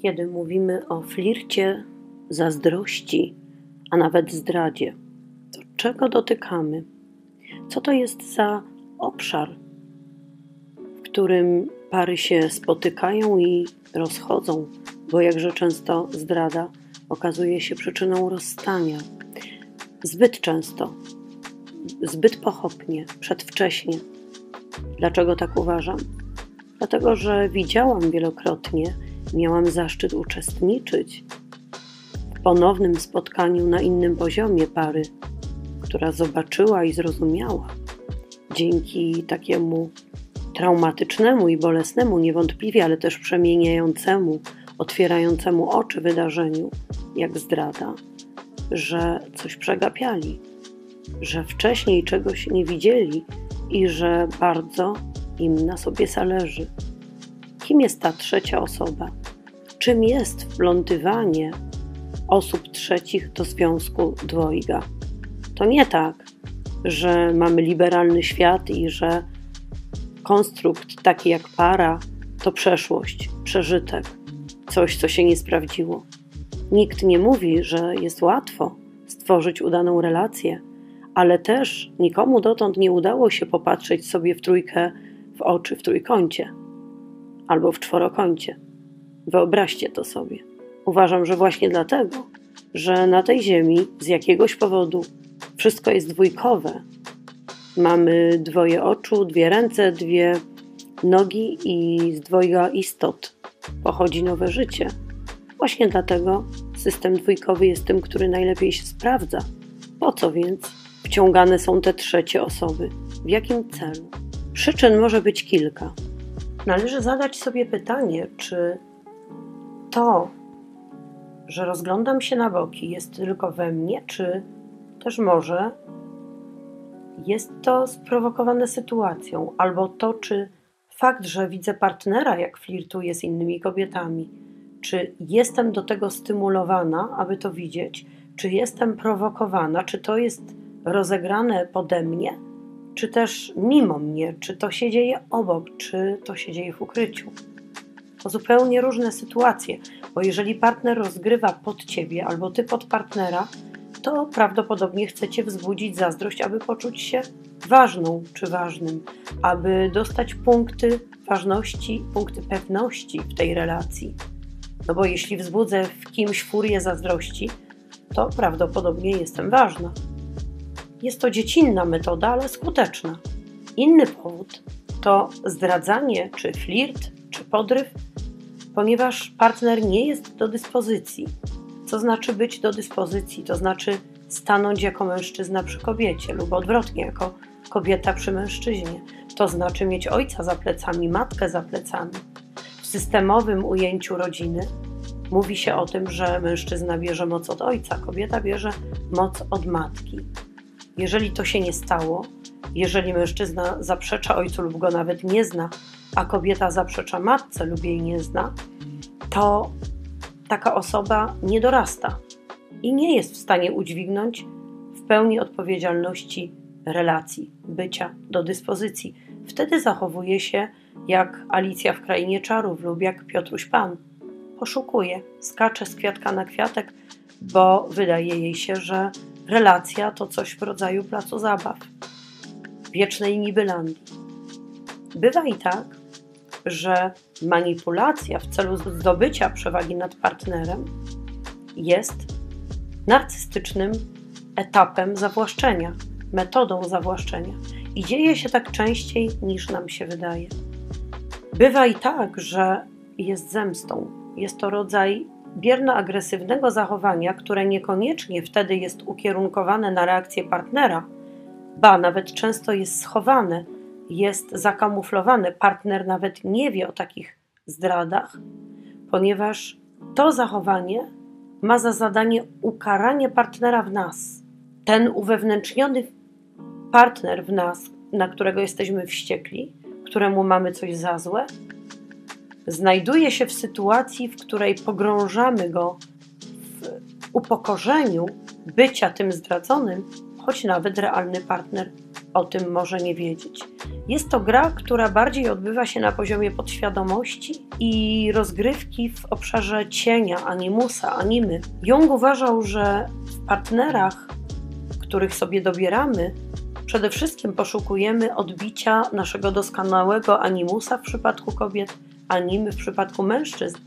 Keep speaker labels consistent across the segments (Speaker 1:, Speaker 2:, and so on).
Speaker 1: Kiedy mówimy o flircie, zazdrości, a nawet zdradzie, to czego dotykamy? Co to jest za obszar, w którym pary się spotykają i rozchodzą, bo jakże często zdrada okazuje się przyczyną rozstania. Zbyt często, zbyt pochopnie, przedwcześnie. Dlaczego tak uważam? Dlatego, że widziałam wielokrotnie, miałam zaszczyt uczestniczyć w ponownym spotkaniu na innym poziomie pary, która zobaczyła i zrozumiała dzięki takiemu traumatycznemu i bolesnemu niewątpliwie, ale też przemieniającemu, otwierającemu oczy wydarzeniu, jak zdrada, że coś przegapiali, że wcześniej czegoś nie widzieli i że bardzo im na sobie zależy. Kim jest ta trzecia osoba? Czym jest wplątywanie osób trzecich do związku dwojga? To nie tak, że mamy liberalny świat i że konstrukt taki jak para to przeszłość, przeżytek, coś, co się nie sprawdziło. Nikt nie mówi, że jest łatwo stworzyć udaną relację, ale też nikomu dotąd nie udało się popatrzeć sobie w trójkę w oczy w trójkącie albo w czworokącie. Wyobraźcie to sobie. Uważam, że właśnie dlatego, że na tej ziemi z jakiegoś powodu wszystko jest dwójkowe. Mamy dwoje oczu, dwie ręce, dwie nogi i z dwojga istot pochodzi nowe życie. Właśnie dlatego system dwójkowy jest tym, który najlepiej się sprawdza. Po co więc wciągane są te trzecie osoby? W jakim celu? Przyczyn może być kilka. Należy zadać sobie pytanie, czy to, że rozglądam się na boki, jest tylko we mnie, czy też może jest to sprowokowane sytuacją, albo to, czy fakt, że widzę partnera, jak flirtuje z innymi kobietami, czy jestem do tego stymulowana, aby to widzieć, czy jestem prowokowana, czy to jest rozegrane pode mnie, czy też mimo mnie, czy to się dzieje obok, czy to się dzieje w ukryciu. To zupełnie różne sytuacje, bo jeżeli partner rozgrywa pod ciebie albo ty pod partnera, to prawdopodobnie chcecie wzbudzić zazdrość, aby poczuć się ważną czy ważnym, aby dostać punkty ważności, punkty pewności w tej relacji. No bo jeśli wzbudzę w kimś furię zazdrości, to prawdopodobnie jestem ważna. Jest to dziecinna metoda, ale skuteczna. Inny powód to zdradzanie, czy flirt, czy podryw, ponieważ partner nie jest do dyspozycji. Co znaczy być do dyspozycji? To znaczy stanąć jako mężczyzna przy kobiecie lub odwrotnie, jako kobieta przy mężczyźnie. To znaczy mieć ojca za plecami, matkę za plecami. W systemowym ujęciu rodziny mówi się o tym, że mężczyzna bierze moc od ojca, kobieta bierze moc od matki. Jeżeli to się nie stało, jeżeli mężczyzna zaprzecza ojcu lub go nawet nie zna, a kobieta zaprzecza matce lub jej nie zna, to taka osoba nie dorasta i nie jest w stanie udźwignąć w pełni odpowiedzialności relacji, bycia do dyspozycji. Wtedy zachowuje się jak Alicja w Krainie Czarów lub jak Piotruś Pan. Poszukuje, skacze z kwiatka na kwiatek, bo wydaje jej się, że relacja to coś w rodzaju placu zabaw, wiecznej Nibylandii. Bywa i tak, że manipulacja w celu zdobycia przewagi nad partnerem jest narcystycznym etapem zawłaszczenia, metodą zawłaszczenia. I dzieje się tak częściej niż nam się wydaje. Bywa i tak, że jest zemstą. Jest to rodzaj bierno-agresywnego zachowania, które niekoniecznie wtedy jest ukierunkowane na reakcję partnera, ba, nawet często jest schowane, jest zakamuflowane. Partner nawet nie wie o takich zdradach, ponieważ to zachowanie ma za zadanie ukaranie partnera w nas. Ten uwewnętrzniony partner w nas, na którego jesteśmy wściekli, któremu mamy coś za złe, znajduje się w sytuacji, w której pogrążamy go w upokorzeniu bycia tym zdradzonym, choć nawet realny partner o tym może nie wiedzieć. Jest to gra, która bardziej odbywa się na poziomie podświadomości i rozgrywki w obszarze cienia, animusa, animy. Jung uważał, że w partnerach, których sobie dobieramy, przede wszystkim poszukujemy odbicia naszego doskonałego animusa w przypadku kobiet, animy w przypadku mężczyzn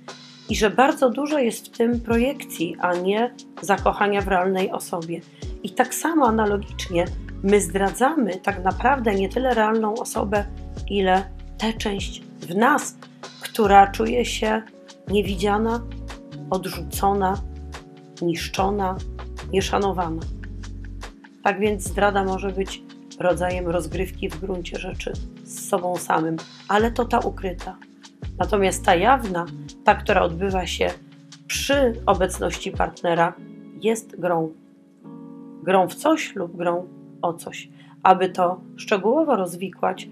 Speaker 1: i że bardzo dużo jest w tym projekcji, a nie zakochania w realnej osobie. I tak samo analogicznie my zdradzamy tak naprawdę nie tyle realną osobę, ile tę część w nas, która czuje się niewidziana, odrzucona, niszczona, nieszanowana. Tak więc zdrada może być rodzajem rozgrywki w gruncie rzeczy z sobą samym, ale to ta ukryta. Natomiast ta jawna, ta, która odbywa się przy obecności partnera, jest grą. Grą w coś lub grą o coś. Aby to szczegółowo rozwikłać,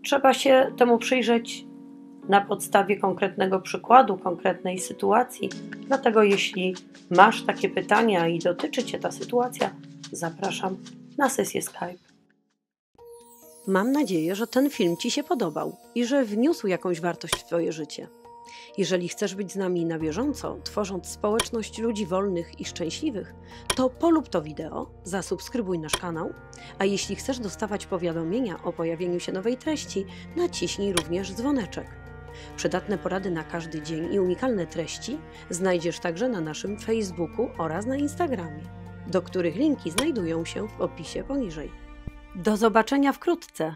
Speaker 1: trzeba się temu przyjrzeć na podstawie konkretnego przykładu, konkretnej sytuacji. Dlatego jeśli masz takie pytania i dotyczy Cię ta sytuacja, zapraszam na sesję Skype. Mam nadzieję, że ten film Ci się podobał i że wniósł jakąś wartość w Twoje życie. Jeżeli chcesz być z nami na bieżąco, tworząc społeczność ludzi wolnych i szczęśliwych, to polub to wideo, zasubskrybuj nasz kanał, a jeśli chcesz dostawać powiadomienia o pojawieniu się nowej treści, naciśnij również dzwoneczek. Przydatne porady na każdy dzień i unikalne treści znajdziesz także na naszym Facebooku oraz na Instagramie, do których linki znajdują się w opisie poniżej. Do zobaczenia wkrótce!